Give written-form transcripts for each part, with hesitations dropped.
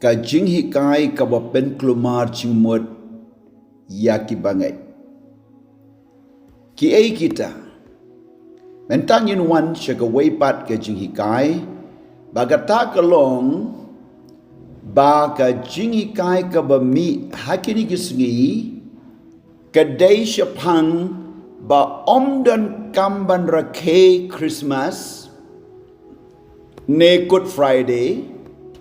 ka jinghikai kaba pynkulmar jingmut ya ki bangeit ki ai kita mentang in wan shaga weipat ka jinghikai bagata kalong ba ka jinghikai kaba mi hakini gisngi kadai shapang ba omdan kamban rakhe Christmas ne Good Friday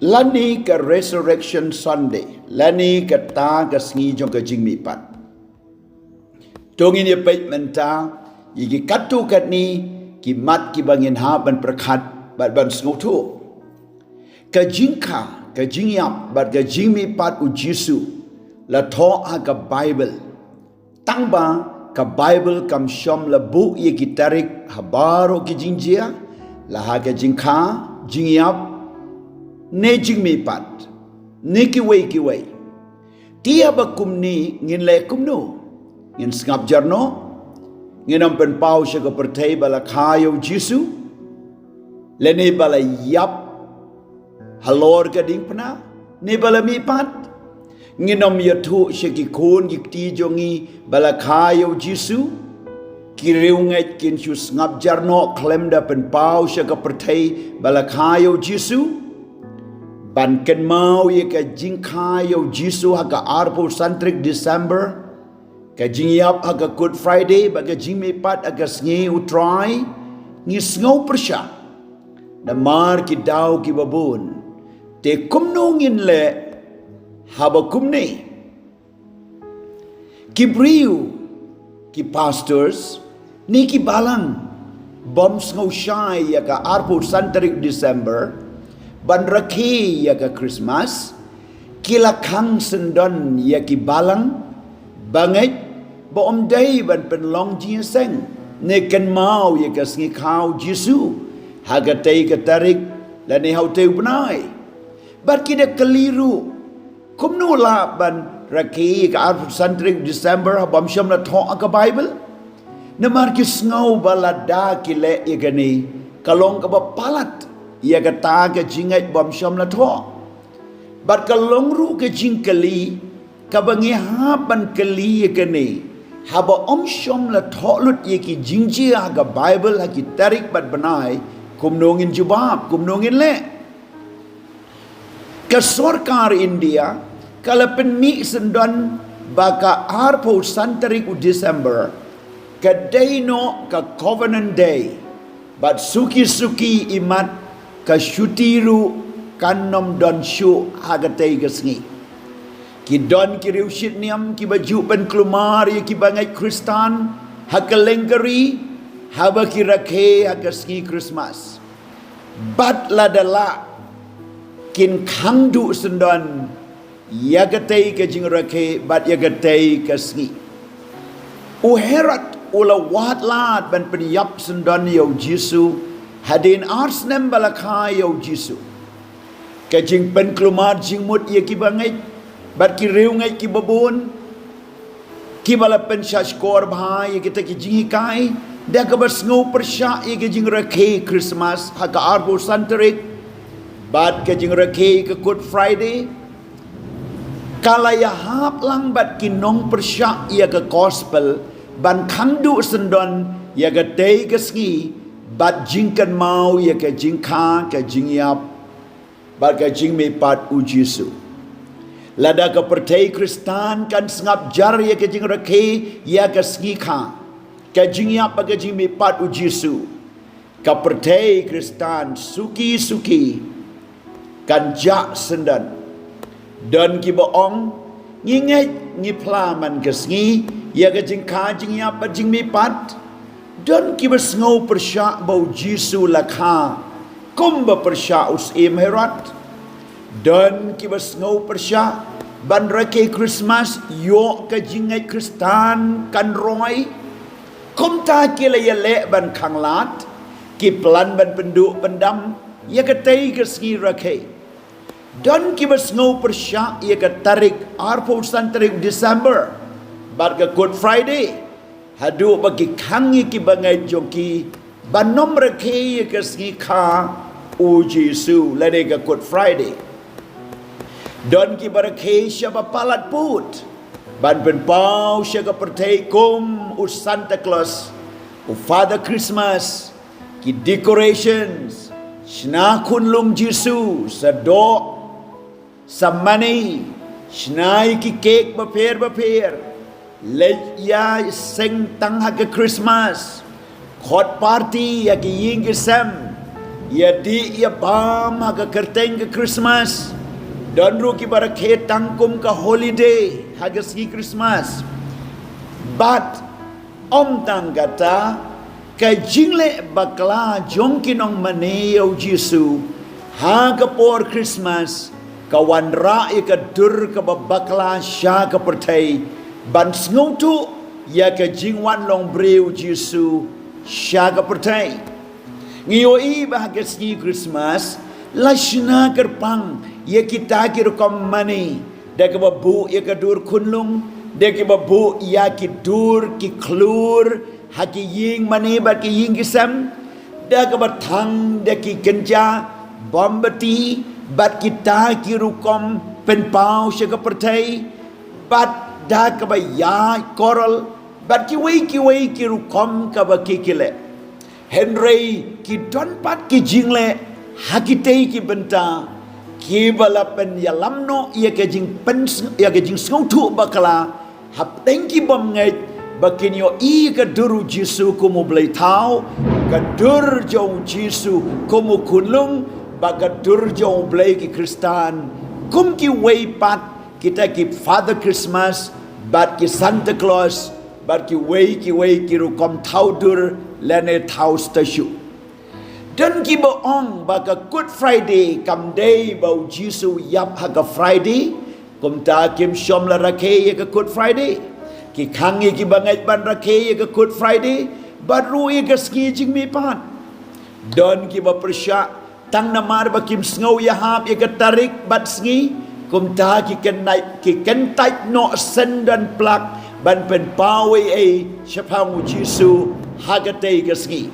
lani ka Resurrection Sunday lani ka ta ka sngi jong ka jingmi pat tongin ye pait menta yigi katu kat ni ki mat ki bangin ha ban prakhat bat ban sngotu ka jingka ka jingyap bat ka jingmi pat u Jesu la tho ha ka Bible tang ba ka Bible kam shom la bu ye ki tarik habaro ki jingjia la ha ka jingka jingyap ne jingmi pat ne ki wei tia ba kumni ngin le kumno ngin skap jarno ngin am pen pau she ka perthai bala khayo Jesu le ne bala yap halor ka ding pna ne bala mi pat ngin am yathu she ki khon ki ti jongi bala khayo Jesu ki riu ngai kin chu ngap jarno klem da pen pau she ka perthai bala khayo Jesu ban ken mau ye ka jingkha yo Jesu ha ka arpo santrik December ka jingyap ha ka Good Friday ba ka jingme pat aga sngi utrai ngi sngo persha da mar ki daw ki babun te kumno ngin le haba kumne ki briu ki pastors ni ki balang bom sngo shai ya ka arpo santrik December ban rakhi ya ka Christmas kila khang sendon ya ki balang bangeit bo om dai ban pen long jin seng ne ken mau ya ka sngi khau Jesu ha ka tei ka tarik la ne hau teu benai bat ki de keliru kumno la ban rakhi ka santrik December ha bam sham la tho ka Bible na mar ki snau balada ki le ya ka ni kalong ka ba palat ia kata ke jingai bom sham la tho bat ka longru ke jingkali ka bangi ha ban kali ke ni ha ba om sham la tho lut ye ki jingji ha ga Bible ha ki tarik bat banai kumnongin jubab kumnongin le ka sarkar India kala pen mi sendon baka arpo santarik u December ka day no ka covenant day bat suki imat ka shutiru kanom don shu hagatay gasngi ki don ki riu shitniam ki baju pynkulmar ki bangeit Kristan hakalengari haba ki rakhe hagasngi Christmas bat ladala kin khangdu sendon yagatay ka jing rakhe bat yagatay kasngi uherat ula wat lat ban penyap sendon yo Jesu hadin arsnem balakha yo Jesu ka jing pynkulmar jingmut ye ki bangeit bat ki riu ngai ki babun ki bala pen shashkor bhai ye kita ki jinghikai da ka bas ngau persha ye ki jing rakhe Christmas ha ka arbo santarik bat ka jing rakhe ka Good Friday kala ya hap lang bat ki nong persha ye ka gospel ban khangdu sendon ya ga dei ka sngi bat jingkan mau ya ka jingkha ka jingyap bat ka jingme pat u Jesu lada ka perthai Kristan kan sngap jar ya ka jing rakhe ya ka sngi kha ka jingyap ka jingme pat u Jesu ka perthai Kristan suki kan ja sendan dan ki boong ngingai ngi plaman ka sngi ya ka jingkha jingyap ka jingme pat dan ki besngau persya bau Jesu lakha kumba persya us herat dan ki besngau persya ban rakhe Christmas yo ka jingai Kristan kan roi kum ta ki la ya le ban khanglat ki plan ban pendu pendam ya ka tei ka sngi rakhe dan ki besngau persya ya ka tarik arpo santarik December bat ka Good Friday hadu bagi kangi ki bangai joki banom rakhe ke sngi kha u Jesu lade ka Good Friday Don ki barakhe siapa palat put. Ban pen pau siapa pertai kum u Santa Claus, u Father Christmas, ki decorations, shna kun lum Jisu, sa do, sa money, shnai ki cake baper, le ya sing tang ha ke Christmas, hot party ya ki ying ke sam, ya di ya bam ha ke kerteng ke Christmas, dan ru ki barakhe tangkum ke holiday ha ke si Christmas. But om tang kata ka jingle bakla jongkinong maneo Jisu ha ke por Christmas kawan ra'i ka dur ka bakla sya ka pertai ban sngutu ya ka jingwan long breu Jisu sya ka pertai ngiyo i bahagia ski Christmas lashna kerpang ya kita kira mani da ka babu ya ka dur kunlung da ka babu ya ki dur ki klur haki ying mani ba ki ying kisam da ka batang da ki kenja bombati bat kita kirukom pen pau sya ka pertai bat da ka ba ya koral bat ki wei kirukom ka ba kikile Henry ki don pat ki jingle hakitei ki benta ki bala pen ya lamno ya ke jing pen ya ke jing skautu bakala hap tengki bangeit bakin yo i ka duru Jisu kumu blai tau ka dur jong Jisu kumu kunlung baga dur jong blai ki Kristan kum ki wei pat kita ki Father Christmas bat ki Santa Claus bat ki wei ki rukom tau dur lene tau stasyu dan ki boong baga Good Friday kam day bau Jisu yap ha ka Friday kum ta kim shom la rakhe ya ka Good Friday ki khangi ki bangeit ban rakhe ya ka Good Friday bat ru ya ka ski jing mi pat don ki ba persya tang namar ba kim sngo ya hap ya ka tarik bat sngi kum ta ki kentai no sen dan plak ban pen pawe e syapang Jisu hagate ka sngi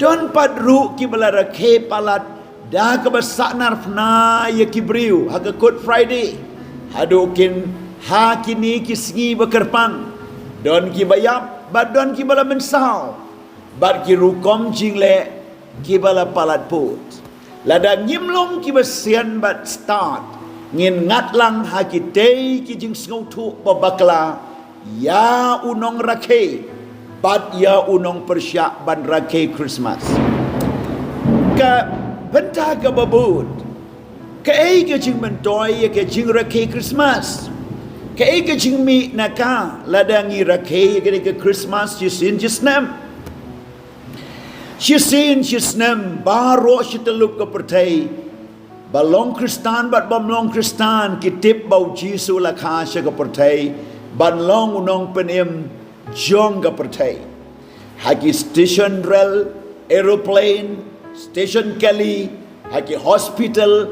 don pat ru ki bala rakhe palat da ka basaknar fna ya ki briu ha ka Good Friday hadokin ha kini ki sngi bakerpang don ki bayap bat don ki bala mensau bat ki rukom jingle ki bala palat put lada ngimlong ki basian bat start ngin ngatlang ha ki tei ki jing sngutu babakla ya unong rakhe bat ya unong persyak ban rakhe Christmas ka benta ka babut ka ei ka jing mentoy ya ka jing rakhe Christmas ka ei ka jing mi naka ladangi rakhe ya ka Christmas jisin jisnam jisin jisnam baro shiteluk ka pertai balong Kristan bat bamlong Kristan kitip bau Jisu lakha sya ka pertai ban long unong penim jong ka pertai haki station rail aeroplane station kali haki hospital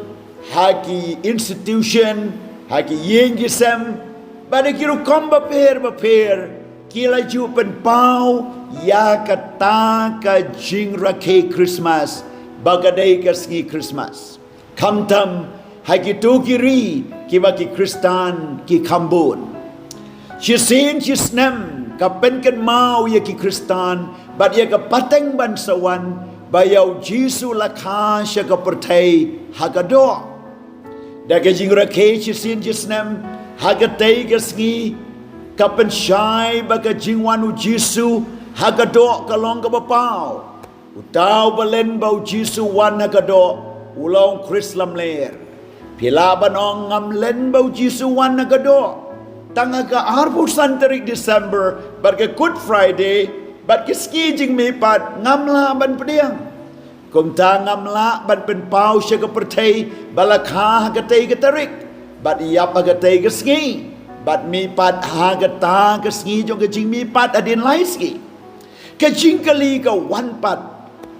haki institution haki yengisam pada kiru komba per kila ju pen pau ya kata ka jing rakhe Christmas bagadai ka ski Christmas kamtam haki tu kiri kiba ki Kristan ki kambun Chisin chisnem kapen ken mau ya ki Kristan bat ya ka pateng bansawan bayau Jisu lakha sya ka pertai hagado da ka jing rakhe chisin chisnem hagatei ka ski kapen syai ba ka jingwanu Jisu hagado kalong ka bapau utau balen bau Jisu wan hagado ulong Krislam ler pila banong ngam len bau Jisu wan hagado tanga ka R.R Santarik December bat ka Good Friday bat ka ski jing mi pat ngamla ban pediang kum ta ngamla ban pen pau sya ka pertai balakha ka tei ka tarik bat yap ka tei ka ski bat mi pat ha ka ta ka ski jong ka jing mi pat adin lai ski ka jing kali ka wan pat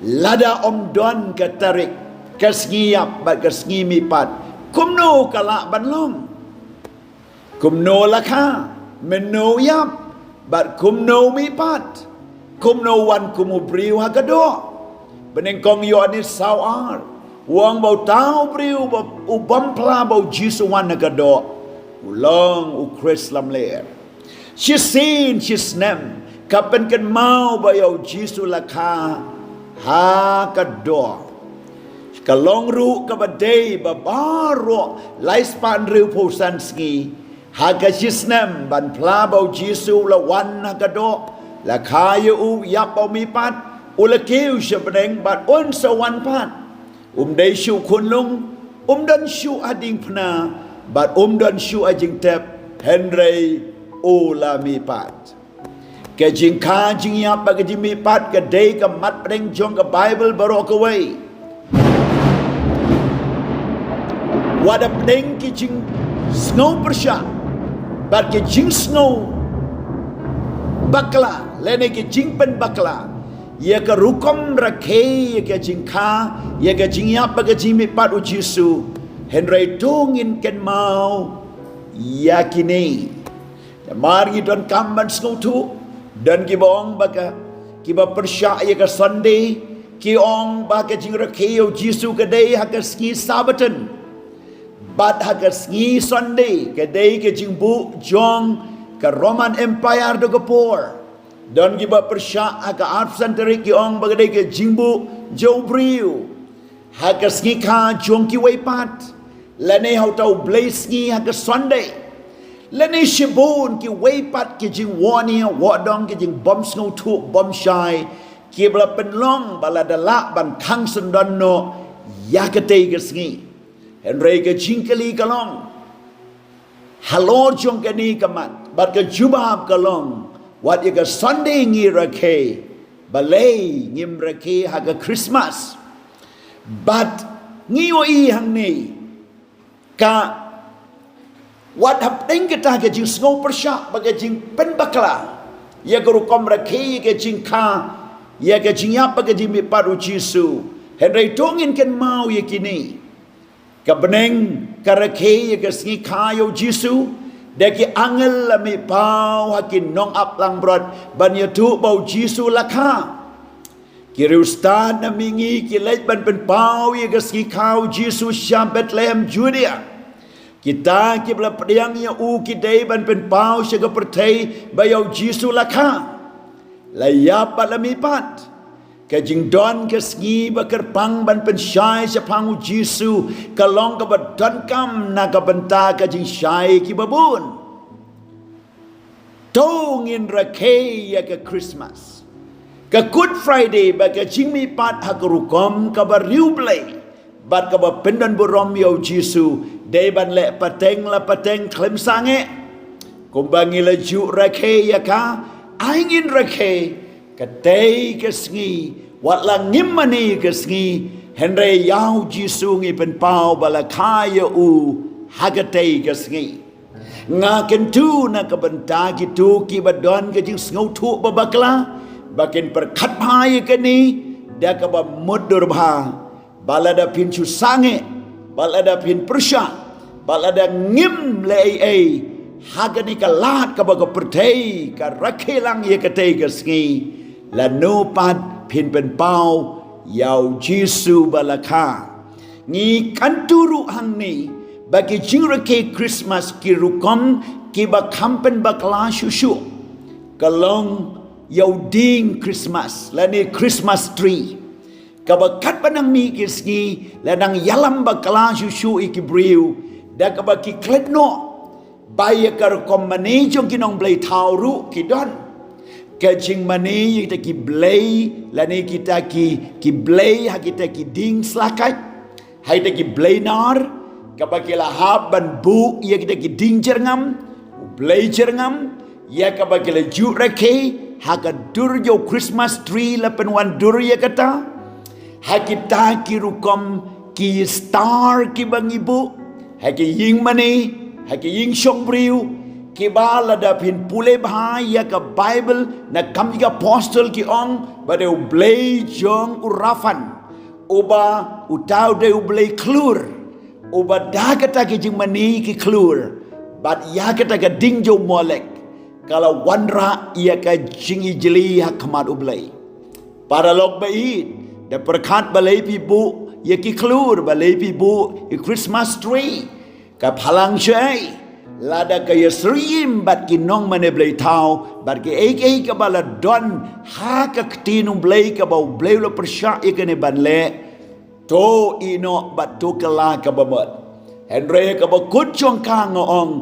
lada om don ka tarik ka ski yap bat ka ski mi pat kum no kala ban long kum no lakha men no yap bat kum no mi pat kum no wan kumu briu hagado beneng kong yo ni sawar Wang bau tau priu u bampla bau Jisu wan nagado. Ulong u Chris lam ler. She seen she snem. Kapan kan mau bayau Jisu lakha ha kado. Kalong ru kabadei babaro laispan riu posan ski. Haga she snem ban pla bau Jisu la wan nagado. Lakha u yap bau mi pat. Ula kiu sebeneng bat un sawan pat. Day shu kun lung. Dan shu ading pna. Bat dan shu ajing tep. Henry ula mi pat. Ke jing ka jing yap bagi jing mi pat. Ke day ke mat pedeng jong ke Bible barok away. Wada pedeng ke jing snow persya. Bat ke jing snow bakla. Lene ke jing pen bakla. Ia ke rukom rakhe, ia ke jingka, ia ke jingyap bagi jimi pat u Jisu. Henry tungin ken mau yakini. Mari don kamban snotu dan kibong baga kiba persya ia ke Sunday ki ong baga jing rakhe u Jisu ke day hak ski Sabaton. Bat hak ski Sunday ke day ke jingbu jong ke Roman Empire do gepor. Dan kita persya haka absenteri ki ong bagadai ke jingbu jau briu haka skika jong ki weipat lane hau tau blaze ni haka Sunday lane shibun ki weipat ki jing wani wadong ki jing bom snow tu bom shai ki bala penlong bala dalak ban kang sendon no yakate ke sngi henry ke jingkali kalong halor jong ke ni kamat bat ke jubab kalong Wat ika Sunday ngi rakhe, balay ngim rakhe haga Christmas. But ngi oi hang ni ka wat hap ding kita ke jing snow persya baga jing pen bakla. Ya guru kom rakhe ke jing ka, ya ke jing yap baga jing mi paru Jisu. Henry tongin ken mau ye kini. Ka beneng ka rakhe ya ke sngi ka yo Jisu. Daki angel mi pau hakin nong ap lang brod ban tu bau Jisu lakha. Kiri ustad na mingi kilaj ban pen pau ye gaski kau Jisu syam Bethlehem Judea. Kita kibla pediang ya u kidai ban pen pau syaga pertai bayau Jisu lakha. Layap pat lami pat. Kajing don keski bakerpang ban pen syai syapang Jisu kalong ka badon kam na ka benta kajing syai ki babun tongin rakhe ya ke Christmas ka Good Friday ba ka jing mi pat hakarukom ka bariu blai bat ka ba pendan burom yo Jisu dei ban le pateng la pateng klem sange kumbangi la ju rakhe ya ka aingin rakhe Kadai kesngi watla ngimani kesngi Henry yau Jisu ngi pen pau bala kaya u hagatei kesngi nga kentu na kabenta gitu ki badon ke jing sngo tu babakla bakin perkat bhai ke ni da ka ba mudur bha bala da pin chu sange bala da pin persya bala da ngim le ai hagani ka lat ka ba ka pertei ka rakhelang ye ka tei kesngi la no pat pin pen pau yau Jisu balakha ni kanturu hang ni bagi jingrake Christmas ki rukom ki ba kampen bakla shushu kalong yau ding Christmas la ni Christmas tree ka ba kat panang mi kisni la nang yalam bakla shushu ikibriu da ka ba ki kletno baya kar komane jong kinong blai tauru kidon Kajing mani kita ki blay lani kita ki blay ha kita ki ding slakai hai kita ki blay nar kabakila hab ban bu ya kita ki ding jerngam blay jerngam ya kabakila ju rake ha ka dur yo Christmas tree la penwan dur ya kata ha kita ki rukom ki star ki bangibu ha ki ying mani ha ki ying shong briu Kibala da pin pule bahaya ka Bible na kami ka apostle ki ong bade ublay jong urafan uba utau de ublay klur uba dagata ki jing mani ki klur bat ya kata ka ding jo molek kalau wanra ia ka jing ijli ha kamat ublay para lok bait da perkat balai pi bu ya ki klur ba le pi bu Christmas tree ka phalang chai lada ka yasrim bat ki nong mane blei thau bat ki ek ka bala don ha ka tinum blei ka bau blei lo persha ikane ban le to ino bat to kala ka bamat Henry ka ba kut chong kang ong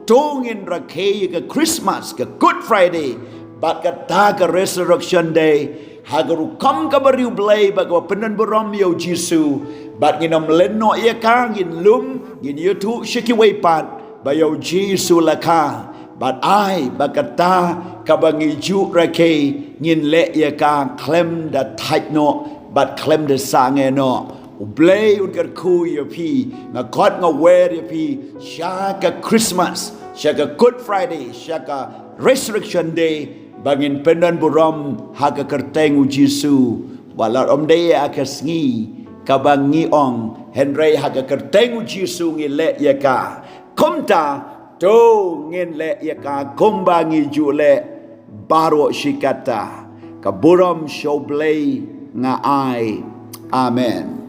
tong in ra ke ka Christmas ka Good Friday bat ka ta ka Resurrection Day hagaru kam ka bariu blei ba ka penan borom yo Jisu bat nginom lenno ya kang in lum in youtube shiki wei pat Bayaw Jisu laka But I bagata kabangi ju rake Ngin le ya ka klem da tight no But klem da sange no Ublay ungar ku ya pi Nga kot nga wer ya pi Shaka Christmas Shaka Good Friday Shaka Resurrection Day Bangin pendan buram Haka kerteng u Jisu Walar om daya akas ngi Kabangi ong Henry haka kerteng u Jisu ngi le ya ka Kom ta to ngin le ya ka kombangi ju le baro shikata kaburam show blay nga ai amen.